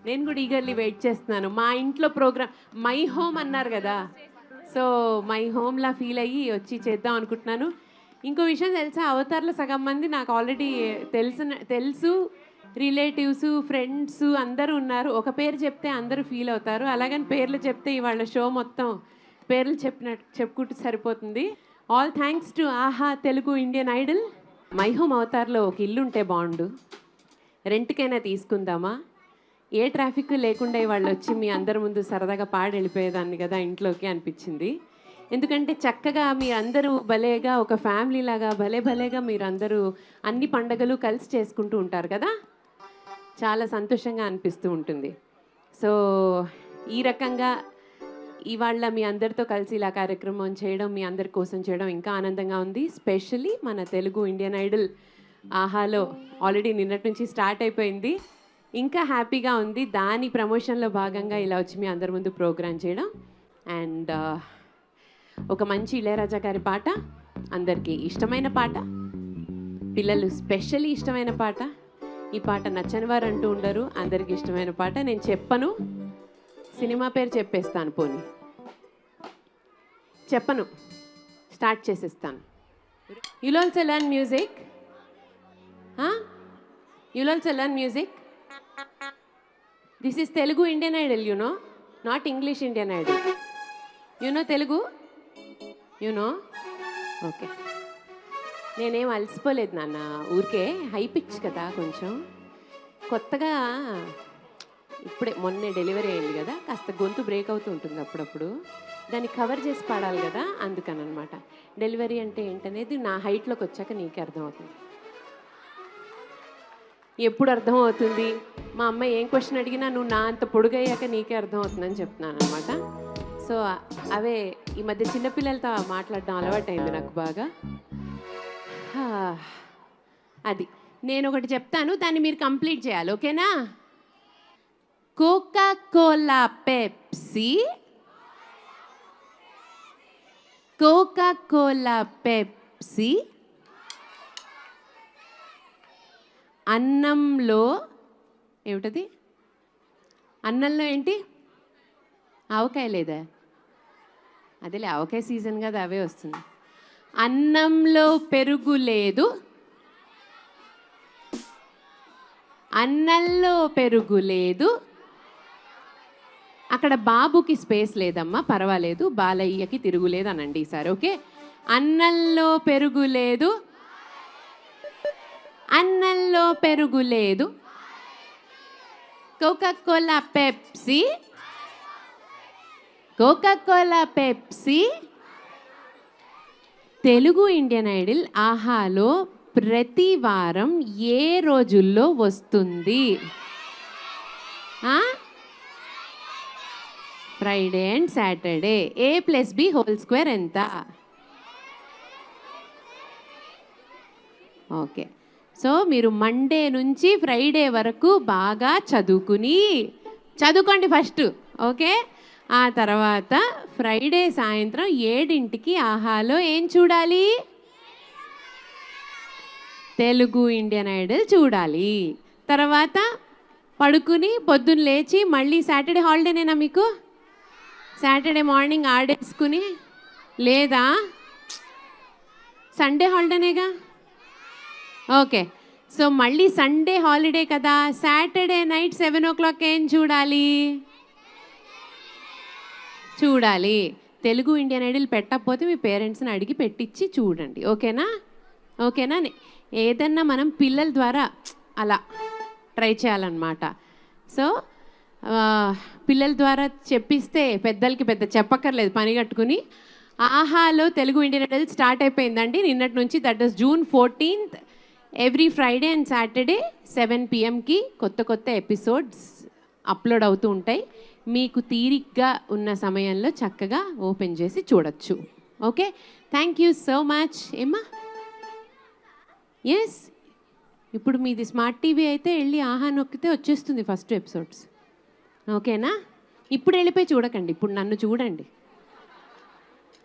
నేను కూడా eagerly wait చేస్తున్నాను. మా ఇంట్లో ప్రోగ్రామ్ మై హోమ్ అన్నారు కదా, సో మై హోమ్లా ఫీల్ అయ్యి వచ్చి చేద్దాం అనుకుంటున్నాను. ఇంకో విషయం తెలుసా, అవతార్లో సగం మంది నాకు ఆల్రెడీ తెలుసు, రిలేటివ్స్, ఫ్రెండ్స్ అందరూ ఉన్నారు. ఒక పేరు చెప్తే అందరూ ఫీల్ అవుతారు, అలాగని పేర్లు చెప్తే ఇవాళ షో మొత్తం పేర్లు చెప్పుకుంటూ సరిపోతుంది. All thanks to Aha Telugu Indian Idol. My home అవతార్లో ఒక ఇల్లు ఉంటే బాగుండు, రెంట్కైనా తీసుకుందామా, ఏ ట్రాఫిక్ లేకుండా ఇవాళ వచ్చి మీ అందరి ముందు సరదాగా పాడి వెళ్ళిపోయేదాన్ని కదా ఇంట్లోకి అనిపించింది. ఎందుకంటే చక్కగా మీరందరూ భలేగా ఒక ఫ్యామిలీ లాగా భలేగా మీరందరూ అన్ని పండగలు కలిసి చేసుకుంటూ ఉంటారు కదా, చాలా సంతోషంగా అనిపిస్తూ ఉంటుంది. సో ఈ రకంగా ఇవాళ మీ అందరితో కలిసి ఇలా కార్యక్రమం చేయడం, మీ అందరి కోసం చేయడం ఇంకా ఆనందంగా ఉంది. స్పెషల్లీ మన తెలుగు ఇండియన్ ఐడల్ ఆహాలో ఆల్రెడీ నిన్నటి నుంచి స్టార్ట్ అయిపోయింది, ఇంకా హ్యాపీగా ఉంది. దాని ప్రమోషన్లో భాగంగా ఇలా వచ్చి మీ అందరి ముందు ప్రోగ్రాం చేయడం. అండ్ ఒక మంచి ఇళయరాజా గారి పాట, అందరికీ ఇష్టమైన పాట, పిల్లలు స్పెషల్లీ ఇష్టమైన పాట. ఈ పాట నచ్చని వారు అంటూ ఉండరు, అందరికీ ఇష్టమైన పాట. నేను చెప్పను, సినిమా పేరు చెప్పేస్తాను, పోనీ చెప్పను, స్టార్ట్ చేసేస్తాను. You'll also learn music? Huh? You'll also learn music? This is Telugu Indian Idol, you know, not English Indian Idol. You know Telugu? You know? Okay. నేనేం అలసిపోలేదు నాన్న, ఊరికే హై పిచ్ కదా, కొంచెం కొత్తగా ఇప్పుడే మొన్నే డెలివరీ అయింది కదా, కాస్త గొంతు బ్రేక్ అవుతూ ఉంటుంది అప్పుడప్పుడు, దాన్ని కవర్ చేసి పాడాలి కదా, అందుకని అనమాట. డెలివరీ అంటే ఏంటనేది నా హైట్లోకి వచ్చాక నీకే అర్థమవుతుంది. ఎప్పుడు అర్థమవుతుంది, మా అమ్మ ఏం క్వశ్చన్ అడిగినా నువ్వు నా అంత పొడుగయ్యాక నీకే అర్థమవుతుందని చెప్తున్నాను అనమాట. సో అవే ఈ మధ్య చిన్నపిల్లలతో మాట్లాడడం అలవాటైంది నాకు బాగా. అది నేను ఒకటి చెప్తాను, దాన్ని మీరు కంప్లీట్ చేయాలి, ఓకేనా? Coca Cola Pepsi, Coca Cola Pepsi, అన్నంలో ఏమిటది, అన్నంలో ఏంటి, ఆవకాయ లేదా, అదేలే ఆవకాయ సీజన్ కదా, అవే వస్తుంది. అన్నంలో పెరుగు లేదు, అన్నంలో పెరుగు లేదు. అక్కడ బాబుకి స్పేస్ లేదమ్మా, పర్వాలేదు, బాలయ్యకి తిరుగులేదు అనండి ఈసారి, ఓకే? అన్నంలో పెరుగు లేదు, అన్నంలో పెరుగు లేదు, Coca Cola Pepsi, Coca Cola Pepsi. Telugu Indian Idol ఆహాలో ప్రతి వారం ఏ రోజుల్లో వస్తుంది? Friday and Saturday. A+B² ఎంత? ఓకే, సో మీరు మండే నుంచి ఫ్రైడే వరకు బాగా చదువుకోండి ఫస్ట్, ఓకే? ఆ తర్వాత ఫ్రైడే సాయంత్రం 7ంటికి ఆహాలో ఏం చూడాలి? తెలుగు ఇండియన్ ఐడల్ చూడాలి. తర్వాత పడుకుని పొద్దున్న లేచి మళ్ళీ సాటర్డే హాలిడేనేనా మీకు? సాటర్డే మార్నింగ్ ఆడేసుకుని, లేదా సండే హాలిడేనేగా, ఓకే? సో మళ్ళీ సండే హాలిడే కదా, సాటర్డే నైట్ 7 o'clock ఏం చూడాలి? తెలుగు ఇండియన్ ఐడల్ పెట్టకపోతే మీ పేరెంట్స్ని అడిగి పెట్టించి చూడండి, ఓకేనా? ఓకేనా? ఏదన్నా మనం పిల్లల ద్వారా అలా ట్రై చేయాలన్నమాట. సో పిల్లల ద్వారా చెప్పిస్తే పెద్దలకి పెద్ద చెప్పక్కర్లేదు, పని కట్టుకుని. ఆహాలో తెలుగు ఇండియన్ ఐడల్ స్టార్ట్ అయిపోయిందండి నిన్నటి నుంచి. That is June 14th. Every Friday and Saturday 7 PM కొత్త ఎపిసోడ్స్ అప్లోడ్ అవుతూ ఉంటాయి. మీకు తీరిగ్గా ఉన్న సమయంలో చక్కగా ఓపెన్ చేసి చూడొచ్చు, okay? Thank you so much. ఏమ్మా? ఎస్, ఇప్పుడు మీది స్మార్ట్ టీవీ అయితే వెళ్ళి ఆహా నొక్కితే వచ్చేస్తుంది ఫస్ట్ ఎపిసోడ్స్, ఓకేనా? ఇప్పుడు వెళ్ళిపోయి చూడకండి, ఇప్పుడు నన్ను చూడండి.